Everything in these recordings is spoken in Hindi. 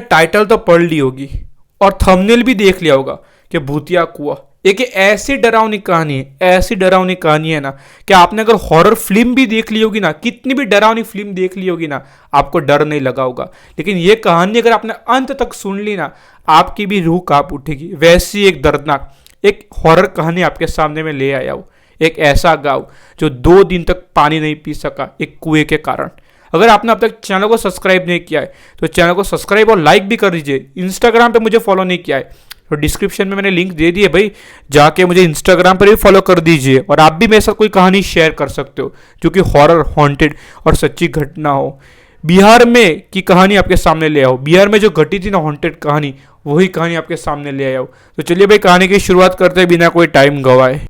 टाइटल तो पढ़ ली होगी और थंबनेल भी देख लिया होगा कि भूतिया कुआं। एक ऐसी डरावनी कहानी है, ऐसी डरावनी कहानी है ना कि आपने अगर हॉरर फिल्म भी देख ली होगी ना, कितनी भी डरावनी फिल्म देख ली होगी ना, आपको डर नहीं लगा होगा। लेकिन ये कहानी अगर आपने अंत तक सुन ली ना, आपकी भी रूह कांप उठेगी। वैसी एक दर्दनाक एक हॉरर कहानी आपके सामने में ले आया हूं। एक ऐसा गांव जो 2 दिन तक पानी नहीं पी सका एक कुएं के कारण। अगर आपने अब तक चैनल को सब्सक्राइब नहीं किया है तो चैनल को सब्सक्राइब और लाइक भी कर दीजिए। इंस्टाग्राम पे मुझे फॉलो नहीं किया है तो डिस्क्रिप्शन में मैंने लिंक दे दी है भाई, जाके मुझे इंस्टाग्राम पर भी फॉलो कर दीजिए। और आप भी मेरे साथ कोई कहानी शेयर कर सकते हो जो कि हॉरर, हॉन्टेड और सच्ची घटना हो। बिहार में की कहानी आपके सामने ले आओ। बिहार में जो घटी थी ना हॉन्टेड कहानी, वही कहानी आपके सामने ले आओ। तो चलिए भाई कहानी की शुरुआत करते हैं बिना कोई टाइम गवाए।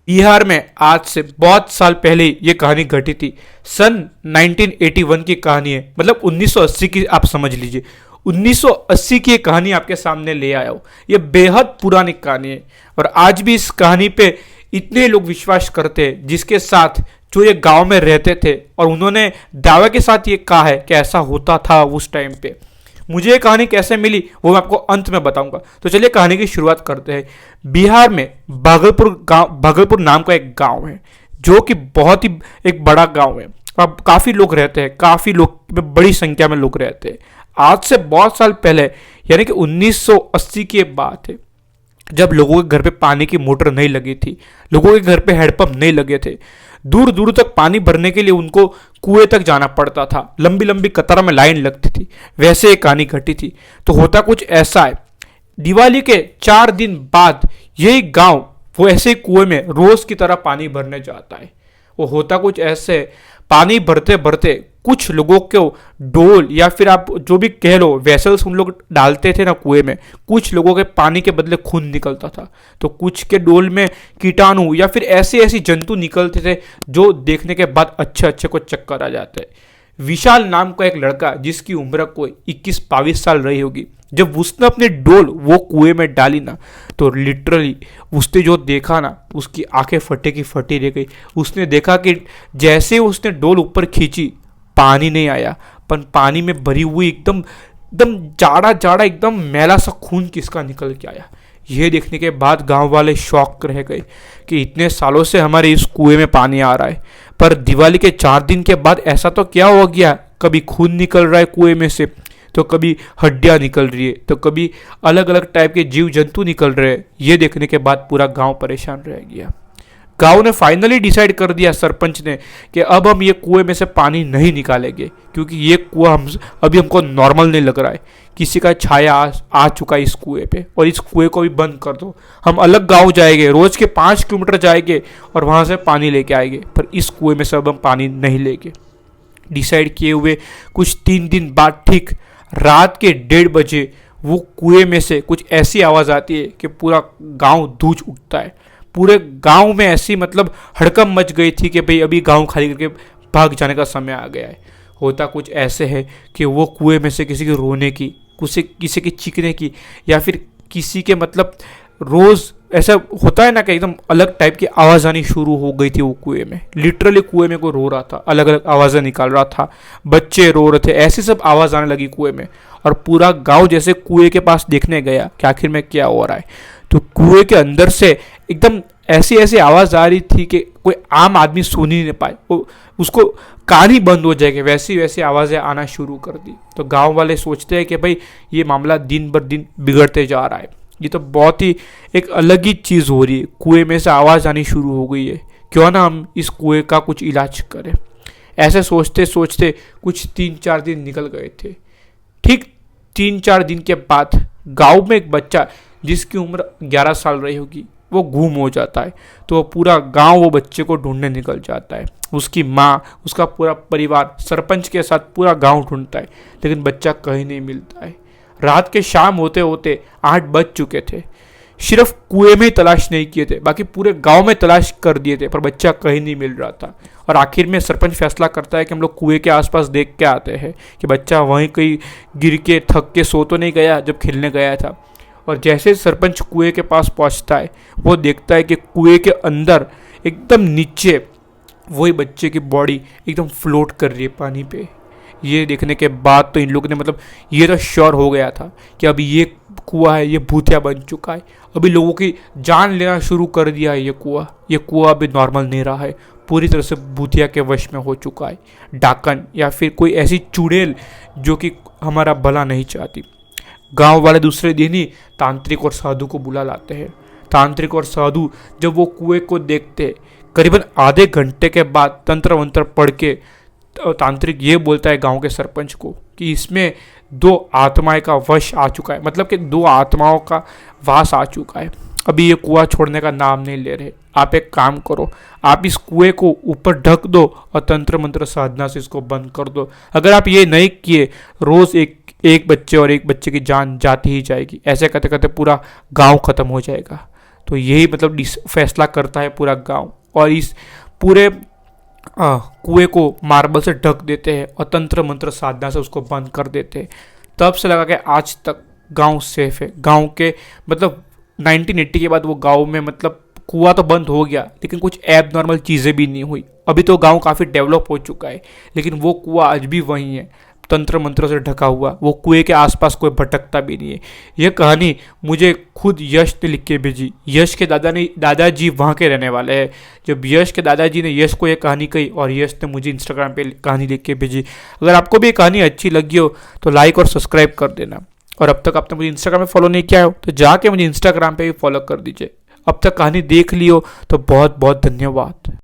बिहार में आज से बहुत साल पहले ये कहानी घटी थी। सन 1981 की कहानी है, मतलब 1980 की आप समझ लीजिए। 1980 की ये कहानी आपके सामने ले आया हूँ। ये बेहद पुरानी कहानी है और आज भी इस कहानी पे इतने लोग विश्वास करते हैं, जिसके साथ जो ये गांव में रहते थे और उन्होंने दावे के साथ ये कहा है कि ऐसा होता था उस टाइम पे। मुझे ये कहानी कैसे मिली वो मैं आपको अंत में बताऊंगा। तो चलिए कहानी की शुरुआत करते हैं। बिहार में भागलपुर नाम का एक गांव है जो कि बहुत ही एक बड़ा गांव है। अब काफ़ी लोग रहते हैं, काफ़ी लोग, बड़ी संख्या में लोग रहते हैं। आज से बहुत साल पहले यानी कि 1980 की बात है, जब लोगों के घर पे पानी की मोटर नहीं लगी थी, लोगों के घर पे हैंडपंप नहीं लगे थे, दूर दूर तक पानी भरने के लिए उनको कुएं तक जाना पड़ता था, लंबी लंबी कतार में लाइन लगती थी। वैसे एक कहानी घटी थी। तो होता कुछ ऐसा है, दिवाली के 4 दिन बाद यही गांव वो ऐसे कुएं में रोज की तरह पानी भरने जाता है। वो होता कुछ ऐसे, पानी भरते भरते कुछ लोगों को डोल या फिर आप जो भी कह लो वेसल्स उन लोग डालते थे ना कुएं में, कुछ लोगों के पानी के बदले खून निकलता था, तो कुछ के डोल में कीटाणु या फिर ऐसे ऐसी जंतु निकलते थे जो देखने के बाद अच्छे अच्छे को चक्कर आ जाते हैं। विशाल नाम का एक लड़का जिसकी उम्र कोई 21-22 साल रही होगी, जब उसने अपनी डोल वो कुएं में डाली ना, तो लिटरली उसने जो देखा ना, उसकी आंखें फटे की फटी रह गई। उसने देखा कि जैसे ही उसने डोल ऊपर खींची, पानी नहीं आया, पर पानी में भरी हुई एकदम एकदम जाड़ा जाड़ा एकदम मैला सा खून किसका निकल के आया। यह देखने के बाद गांव वाले शॉक रह गए कि इतने सालों से हमारे इस कुएं में पानी आ रहा है, पर दिवाली के 4 दिन के बाद ऐसा तो क्या हो गया, कभी खून निकल रहा है कुएं में से, तो कभी हड्डियां निकल रही है, तो कभी अलग अलग टाइप के जीव जंतु निकल रहे हैं। ये देखने के बाद पूरा गांव परेशान रह गया। गांव ने फाइनली डिसाइड कर दिया, सरपंच ने, कि अब हम ये कुएं में से पानी नहीं निकालेंगे, क्योंकि ये कुआं अभी हमको नॉर्मल नहीं लग रहा है। किसी का छाया आ चुका है इस कुएं पे, और इस कुएं को भी बंद कर दो। हम अलग गांव जाएंगे, रोज के 5 किलोमीटर जाएंगे और वहां से पानी लेके आएंगे, पर इस कुएं में से अब हम पानी नहीं लेंगे। डिसाइड किए हुए कुछ 3 दिन बाद ठीक रात के 1:30 बजे वो कुएं में से कुछ ऐसी आवाज़ आती है कि पूरा गांव गूंज उठता है। पूरे गांव में ऐसी मतलब हड़कंप मच गई थी कि भाई अभी गांव खाली करके भाग जाने का समय आ गया है। होता कुछ ऐसे है कि वो कुएं में से किसी के रोने की, किसी के चीखने की, या फिर किसी के मतलब रोज़ ऐसा होता है ना कि एकदम अलग टाइप की आवाज़ आनी शुरू हो गई थी वो कुएं में। लिटरली कुएं में कोई रो रहा था, अलग अलग आवाज़ें निकाल रहा था, बच्चे रो रहे थे, ऐसी सब आवाज़ आने लगी कुएं में। और पूरा गांव जैसे कुएं के पास देखने गया कि आखिर में क्या हो रहा है, तो कुएं के अंदर से एकदम ऐसी ऐसी आवाज़ आ रही थी कि कोई आम आदमी सुन ही नहीं पाए, उसको कान ही बंद हो जाएगा, वैसी वैसी आवाज़ें आना शुरू कर दी। तो गांव वाले सोचते हैं कि भाई ये मामला दिन बर दिन बिगड़ते जा रहा है, ये तो बहुत ही एक अलग ही चीज़ हो रही है, कुएं में से आवाज़ आनी शुरू हो गई है, क्यों ना हम इस कुएं का कुछ इलाज करें। ऐसे सोचते सोचते कुछ 3-4 दिन निकल गए थे। ठीक 3-4 दिन के बाद गांव में एक बच्चा जिसकी उम्र 11 साल रही होगी, वो गुम हो जाता है। तो पूरा गांव वो बच्चे को ढूंढने निकल जाता है। उसकी माँ, उसका पूरा परिवार, सरपंच के साथ पूरा गांव ढूंढता है, लेकिन बच्चा कहीं नहीं मिलता है। रात के शाम होते होते 8 बज चुके थे। सिर्फ कुएं में ही तलाश नहीं किए थे, बाकी पूरे गांव में तलाश कर दिए थे, पर बच्चा कहीं नहीं मिल रहा था। और आखिर में सरपंच फैसला करता है कि हम लोग कुएं के आसपास देख के आते हैं कि बच्चा वहीं कहीं गिर के थक के सो तो नहीं गया जब खेलने गया था। और जैसे सरपंच कुएं के पास पहुंचता है, वो देखता है कि कुएं के अंदर एकदम नीचे वही बच्चे की बॉडी एकदम फ्लोट कर रही है पानी पे। ये देखने के बाद तो इन लोगों ने मतलब ये तो श्योर हो गया था कि अभी ये कुआं है, ये भूतिया बन चुका है। अभी लोगों की जान लेना शुरू कर दिया है ये कुआं अभी नॉर्मल नहीं रहा है, पूरी तरह से भूतिया के वश में हो चुका है। डाकन या फिर कोई ऐसी चुड़ैल जो कि हमारा भला नहीं चाहती। गांव वाले दूसरे दिन ही तांत्रिक और साधु को बुला लाते हैं। तांत्रिक और साधु जब वो कुएं को देखते, करीबन आधे घंटे के बाद तंत्र मंत्र पढ़ के तांत्रिक ये बोलता है गांव के सरपंच को कि इसमें 2 आत्माएं का वश आ चुका है, मतलब कि 2 आत्माओं का वास आ चुका है। अभी ये कुआं छोड़ने का नाम नहीं ले रहे। आप एक काम करो, आप इस कुएं को ऊपर ढक दो और तंत्र मंत्र साधना से इसको बंद कर दो। अगर आप ये नहीं किए, रोज एक बच्चे और एक बच्चे की जान जाती ही जाएगी। ऐसे करते करते पूरा गांव खत्म हो जाएगा। तो यही मतलब फैसला करता है पूरा गांव, और इस पूरे कुएं को मार्बल से ढक देते हैं और तंत्र मंत्र साधना से उसको बंद कर देते हैं। तब से लगा के आज तक गांव सेफ है। गांव के मतलब 1980 के बाद वो गांव में मतलब कुआं तो बंद हो गया, लेकिन कुछ एब नॉर्मल चीज़ें भी नहीं हुई। अभी तो गांव काफ़ी डेवलप हो चुका है, लेकिन वो कुआं आज भी वहीं है, तंत्र मंत्र से ढका हुआ। वो कुएं के आसपास कोई भटकता भी नहीं है। यह कहानी मुझे खुद यश ने लिख के भेजी। यश के दादाजी वहाँ के रहने वाले हैं। जब यश के दादाजी ने यश को ये कहानी कही और यश ने मुझे इंस्टाग्राम पे कहानी लिख के भेजी। अगर आपको भी ये कहानी अच्छी लगी हो तो लाइक और सब्सक्राइब कर देना। और अब तक आपने मुझे इंस्टाग्राम पे फॉलो नहीं किया हो तो जाके मुझे इंस्टाग्राम पे भी फॉलो कर दीजिए। अब तक कहानी देख ली हो तो बहुत बहुत धन्यवाद।